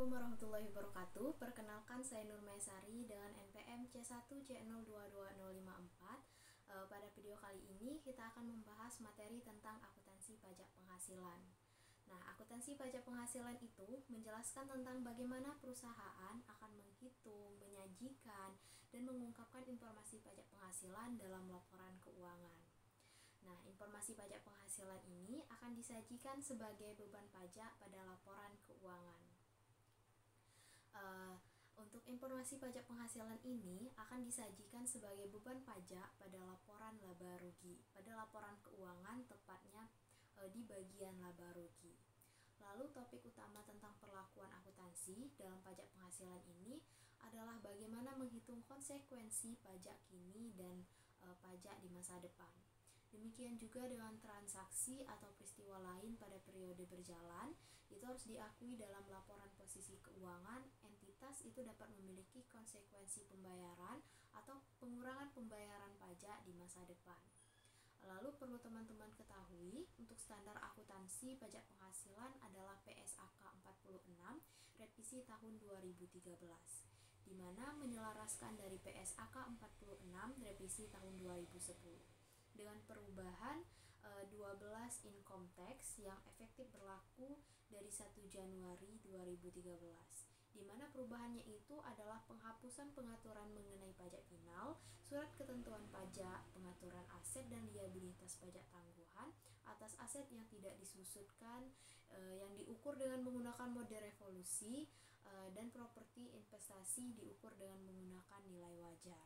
Assalamualaikum warahmatullahi wabarakatuh. Perkenalkan, saya Nur Maesari dengan NPM C1C022054. Pada video kali ini kita akan membahas materi tentang akuntansi pajak penghasilan. Nah, akuntansi pajak penghasilan itu menjelaskan tentang bagaimana perusahaan akan menghitung, menyajikan, dan mengungkapkan informasi pajak penghasilan dalam laporan keuangan. Nah, informasi pajak penghasilan ini akan disajikan sebagai beban pajak pada laporan keuangan. Untuk informasi pajak penghasilan ini akan disajikan sebagai beban pajak pada laporan laba rugi, pada laporan keuangan tepatnya di bagian laba rugi. Lalu topik utama tentang perlakuan akuntansi dalam pajak penghasilan ini adalah bagaimana menghitung konsekuensi pajak kini dan pajak di masa depan. Demikian juga dengan transaksi atau peristiwa lain pada periode berjalan, itu harus diakui dalam laporan posisi keuangan, entitas itu dapat memiliki konsekuensi pembayaran atau pengurangan pembayaran pajak di masa depan. Lalu perlu teman-teman ketahui, untuk standar akuntansi pajak penghasilan adalah PSAK 46 revisi tahun 2013, di mana menyelaraskan dari PSAK 46 revisi tahun 2010. Dengan perubahan 12 income tax yang efektif berlaku dari 1 Januari 2013, di mana perubahannya itu adalah penghapusan pengaturan mengenai pajak final, surat ketentuan pajak, pengaturan aset dan liabilitas pajak tangguhan atas aset yang tidak disusutkan, yang diukur dengan menggunakan mode revolusi, dan properti investasi diukur dengan menggunakan nilai wajar.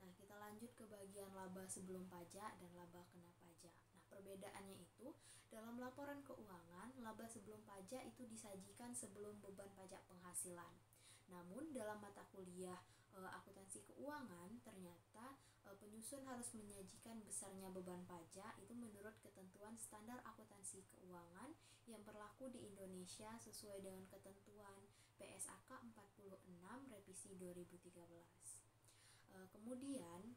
Nah, kita lanjut ke bagian laba sebelum pajak dan laba kena pajak. Nah, perbedaannya itu, dalam laporan keuangan, laba sebelum pajak itu disajikan sebelum beban pajak penghasilan. Namun, dalam mata kuliah akuntansi keuangan, ternyata penyusun harus menyajikan besarnya beban pajak itu menurut ketentuan standar akuntansi keuangan yang berlaku di Indonesia sesuai dengan ketentuan PSAK 46 revisi 2013. Kemudian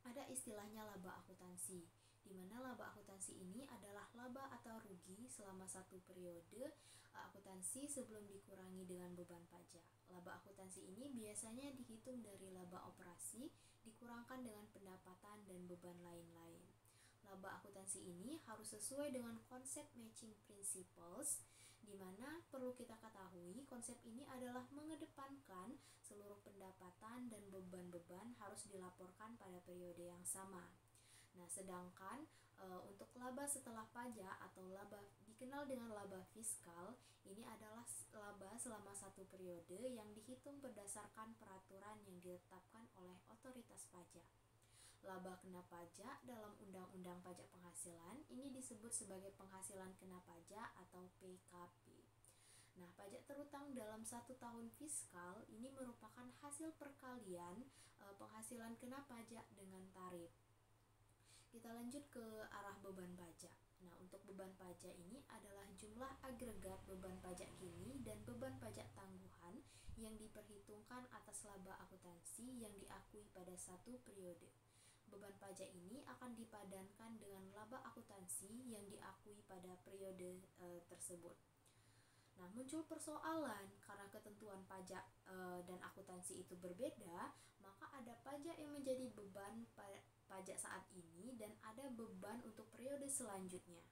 ada istilahnya laba akuntansi, di mana laba akuntansi ini adalah laba atau rugi selama satu periode akuntansi sebelum dikurangi dengan beban pajak. Laba akuntansi ini biasanya dihitung dari laba operasi dikurangkan dengan pendapatan dan beban lain-lain. Laba akuntansi ini harus sesuai dengan konsep matching principles, di mana perlu kita ketahui konsep ini adalah mengedepankan seluruh pendapatan dan beban-beban harus dilaporkan pada periode yang sama. Nah, sedangkan untuk laba setelah pajak atau laba dikenal dengan laba fiskal, ini adalah laba selama satu periode yang dihitung berdasarkan peraturan yang ditetapkan oleh otoritas pajak. Laba kena pajak dalam Undang-Undang Pajak Penghasilan ini disebut sebagai penghasilan kena pajak atau PKP. Nah, pajak terutang dalam satu tahun fiskal ini merupakan hasil perkalian penghasilan kena pajak dengan tarif. Kita lanjut ke arah beban pajak. Nah, untuk beban pajak ini adalah jumlah agregat beban pajak kini dan beban pajak tangguhan yang diperhitungkan atas laba akuntansi yang diakui pada satu periode. Beban pajak ini akan dipadankan dengan laba akuntansi yang diakui pada periode tersebut. Nah, muncul persoalan karena ketentuan pajak dan akuntansi itu berbeda, maka ada pajak yang menjadi beban pajak saat ini dan ada beban untuk periode selanjutnya.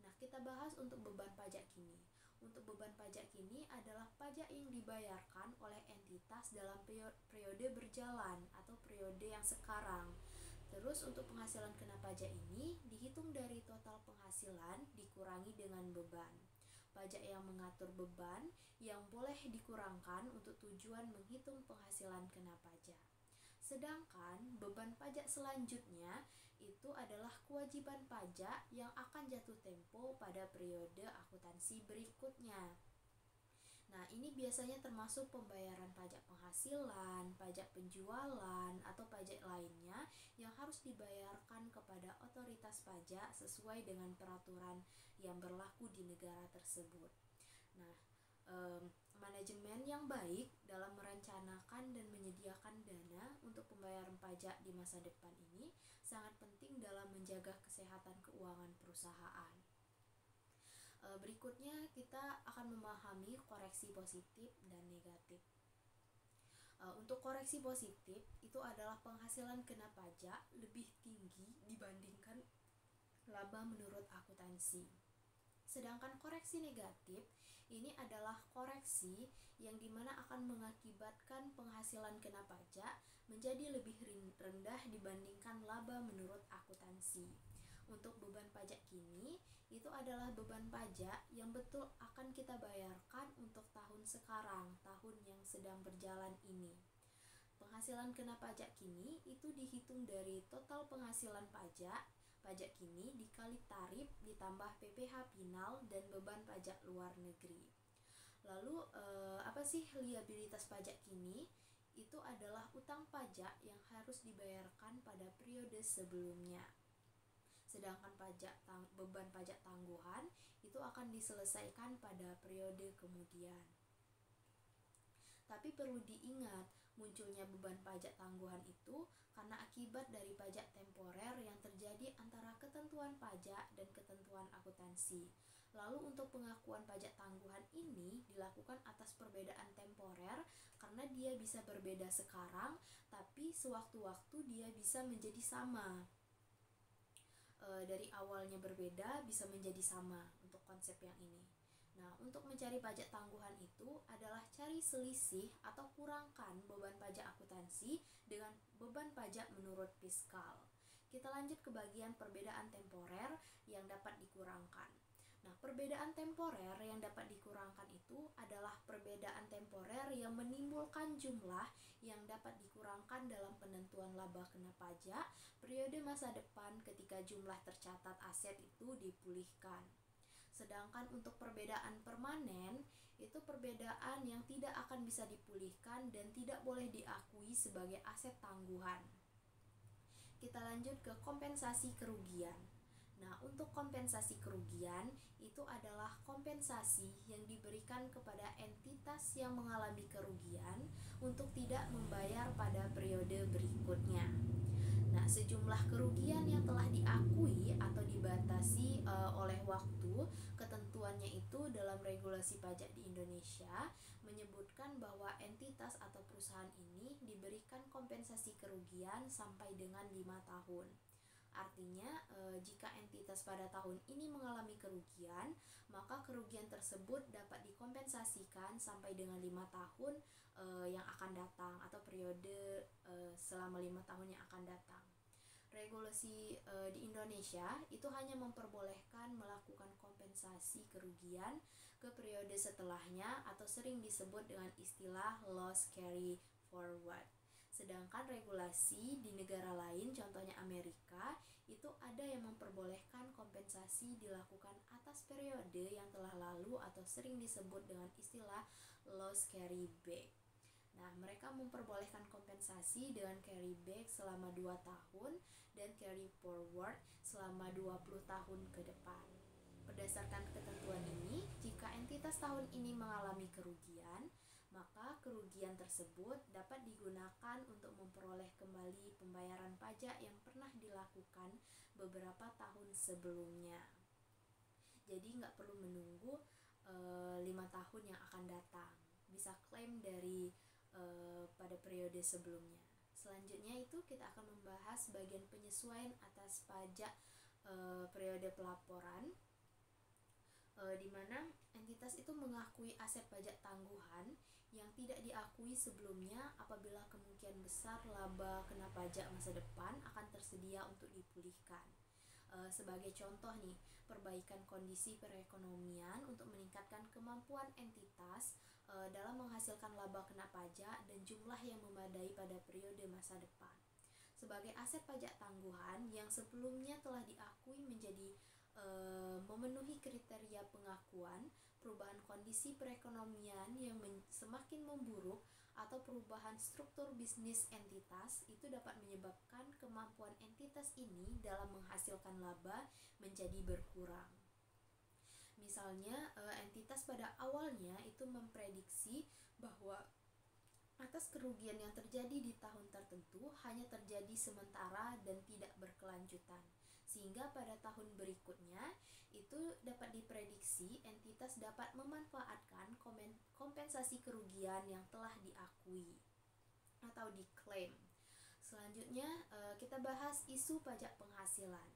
Nah, kita bahas untuk beban pajak kini. Untuk beban pajak kini adalah pajak yang dibayarkan oleh entitas dalam periode berjalan atau periode yang sekarang. Terus untuk penghasilan kena pajak ini dihitung dari total penghasilan dikurangi dengan beban. Pajak yang mengatur beban yang boleh dikurangkan untuk tujuan menghitung penghasilan kena pajak. Sedangkan beban pajak selanjutnya itu adalah kewajiban pajak yang akan jatuh tempo pada periode akuntansi berikutnya. Nah, ini biasanya termasuk pembayaran pajak penghasilan, pajak penjualan, atau pajak lainnya yang harus dibayarkan kepada otoritas pajak sesuai dengan peraturan yang berlaku di negara tersebut. Nah, manajemen yang baik dalam merencanakan dan menyediakan dana untuk pembayaran pajak di masa depan ini sangat penting dalam menjaga kesehatan keuangan perusahaan. Berikutnya kita akan memahami koreksi positif dan negatif. Untuk koreksi positif itu adalah penghasilan kena pajak lebih tinggi dibandingkan laba menurut akuntansi. Sedangkan koreksi negatif ini adalah koreksi yang dimana akan mengakibatkan penghasilan kena pajak menjadi lebih rendah dibandingkan laba menurut akuntansi. Untuk beban pajak kini itu adalah beban pajak yang betul akan kita bayarkan untuk tahun sekarang, tahun yang sedang berjalan ini. Penghasilan kena pajak kini itu dihitung dari total penghasilan pajak kini dikali tarif ditambah PPh final dan beban pajak luar negeri. Lalu apa sih liabilitas pajak kini? Itu adalah utang pajak yang harus dibayarkan pada periode sebelumnya. Sedangkan beban pajak tangguhan itu akan diselesaikan pada periode kemudian. Tapi perlu diingat, munculnya beban pajak tangguhan itu karena akibat dari pajak temporer yang terjadi antara ketentuan pajak dan ketentuan akuntansi. Lalu untuk pengakuan pajak tangguhan ini dilakukan atas perbedaan temporer karena dia bisa berbeda sekarang, tapi sewaktu-waktu dia bisa menjadi sama. Dari awalnya berbeda bisa menjadi sama untuk konsep yang ini. Nah, untuk mencari pajak tangguhan itu adalah cari selisih atau kurangkan beban pajak akuntansi dengan beban pajak menurut fiskal. Kita lanjut ke bagian perbedaan temporer yang dapat dikurangkan. Nah, perbedaan temporer yang dapat dikurangkan itu adalah perbedaan temporer yang menimbulkan jumlah yang dapat dikurangkan dalam penentuan laba kena pajak periode masa depan ketika jumlah tercatat aset itu dipulihkan. Sedangkan untuk perbedaan permanen, itu perbedaan yang tidak akan bisa dipulihkan dan tidak boleh diakui sebagai aset tangguhan. Kita lanjut ke kompensasi kerugian. Nah, untuk kompensasi kerugian itu adalah kompensasi yang diberikan kepada entitas yang mengalami kerugian untuk tidak membayar pada periode berikutnya. Nah, sejumlah kerugian yang telah diakui atau dibatasi oleh waktu, ketentuannya itu dalam regulasi pajak di Indonesia menyebutkan bahwa entitas atau perusahaan ini diberikan kompensasi kerugian sampai dengan 5 tahun. Artinya, jika entitas pada tahun ini mengalami kerugian, maka kerugian tersebut dapat dikompensasikan sampai dengan 5 tahun yang akan datang atau periode selama 5 tahun yang akan datang. Regulasi di Indonesia itu hanya memperbolehkan melakukan kompensasi kerugian ke periode setelahnya atau sering disebut dengan istilah loss carry forward. Sedangkan regulasi di negara lain, contohnya Amerika, itu ada yang memperbolehkan kompensasi dilakukan atas periode yang telah lalu atau sering disebut dengan istilah loss carry back. Nah, mereka memperbolehkan kompensasi dengan carry back selama 2 tahun dan carry forward selama 20 tahun ke depan. Berdasarkan ketentuan ini, jika entitas tahun ini mengalami kerugian, maka kerugian tersebut dapat digunakan untuk memperoleh kembali pembayaran pajak yang pernah dilakukan beberapa tahun sebelumnya. Jadi nggak perlu menunggu 5 tahun yang akan datang, bisa klaim dari pada periode sebelumnya. Selanjutnya itu kita akan membahas bagian penyesuaian atas pajak periode pelaporan, di mana entitas itu mengakui aset pajak tangguhan yang tidak diakui sebelumnya apabila kemungkinan besar laba kena pajak masa depan akan tersedia untuk dipulihkan. Sebagai contoh nih, perbaikan kondisi perekonomian untuk meningkatkan kemampuan entitas dalam menghasilkan laba kena pajak dan jumlah yang memadai pada periode masa depan. Sebagai aset pajak tangguhan yang sebelumnya telah diakui menjadi memenuhi kriteria pengakuan, perubahan kondisi perekonomian yang semakin memburuk atau perubahan struktur bisnis entitas itu dapat menyebabkan kemampuan entitas ini dalam menghasilkan laba menjadi berkurang. Misalnya, entitas pada awalnya itu memprediksi bahwa atas kerugian yang terjadi di tahun tertentu hanya terjadi sementara dan tidak berkelanjutan. Sehingga pada tahun berikutnya itu dapat diprediksi entitas dapat memanfaatkan kompensasi kerugian yang telah diakui atau diklaim. Selanjutnya kita bahas isu pajak penghasilan.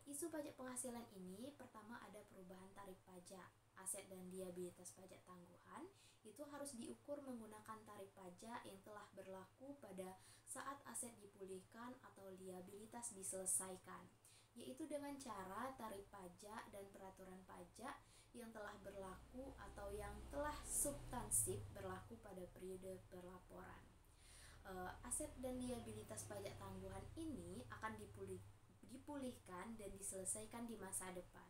Isu pajak penghasilan ini pertama ada perubahan tarif pajak. Aset dan liabilitas pajak tangguhan itu harus diukur menggunakan tarif pajak yang telah berlaku pada saat aset dipulihkan atau liabilitas diselesaikan, yaitu dengan cara tarif pajak dan peraturan pajak yang telah berlaku atau yang telah substansif berlaku pada periode pelaporan. Aset dan liabilitas pajak tangguhan ini akan dipulihkan dan diselesaikan di masa depan,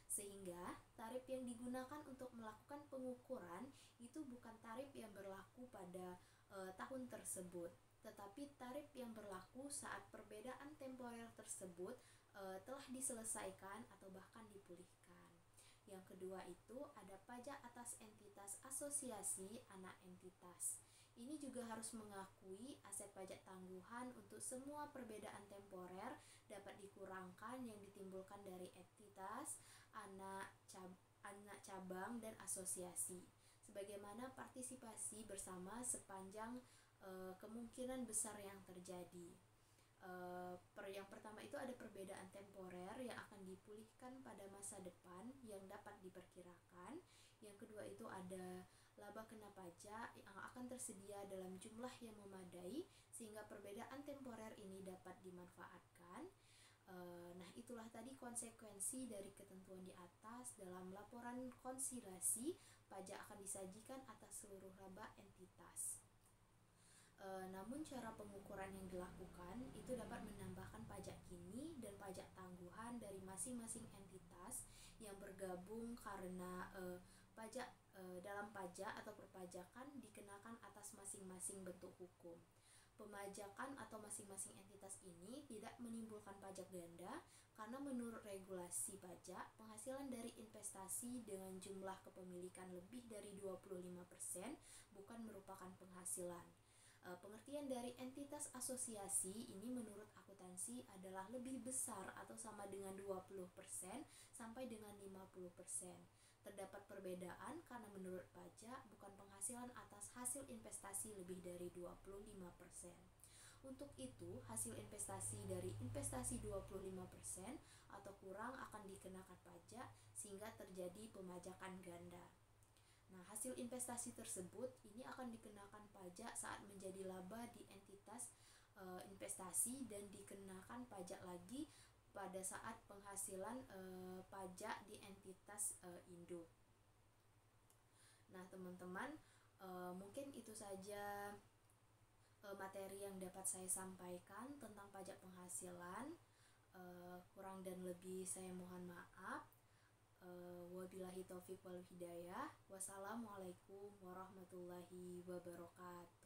sehingga tarif yang digunakan untuk melakukan pengukuran itu bukan tarif yang berlaku pada tahun tersebut, tetapi tarif yang berlaku saat perbedaan temporer tersebut telah diselesaikan atau bahkan dipulihkan. Yang kedua itu ada pajak atas entitas asosiasi anak entitas. Ini juga harus mengakui aset pajak tangguhan untuk semua perbedaan temporer dapat dikurangkan yang ditimbulkan dari entitas, anak cabang, dan asosiasi, sebagaimana partisipasi bersama sepanjang kemungkinan besar yang terjadi. Yang pertama itu ada perbedaan temporer yang akan dipulihkan pada masa depan yang dapat diperkirakan. Yang kedua itu ada laba kena pajak yang akan tersedia dalam jumlah yang memadai sehingga perbedaan temporer ini dapat dimanfaatkan. Nah, itulah tadi konsekuensi dari ketentuan di atas. Dalam laporan konsiliasi, pajak akan disajikan atas seluruh laba entitas. Namun cara pengukuran yang dilakukan itu dapat menambahkan pajak kini dan pajak tangguhan dari masing-masing entitas yang bergabung karena pajak dalam pajak atau perpajakan dikenakan atas masing-masing bentuk hukum. Pemajakan atau masing-masing entitas ini tidak menimbulkan pajak ganda karena menurut regulasi pajak, penghasilan dari investasi dengan jumlah kepemilikan lebih dari 25% bukan merupakan penghasilan. Pengertian dari entitas asosiasi ini menurut akuntansi adalah lebih besar atau sama dengan 20% sampai dengan 50%. Terdapat perbedaan karena menurut pajak bukan penghasilan atas hasil investasi lebih dari 25%. Untuk itu, hasil investasi dari investasi 25% atau kurang akan dikenakan pajak sehingga terjadi pemajakan ganda. Nah, hasil investasi tersebut ini akan dikenakan pajak saat menjadi laba di entitas investasi dan dikenakan pajak lagi pada saat penghasilan pajak di entitas induk. Nah, teman-teman, mungkin itu saja materi yang dapat saya sampaikan tentang pajak penghasilan. Kurang dan lebih saya mohon maaf. Wabillahi taufiq wal hidayah. Wassalamualaikum warahmatullahi wabarakatuh.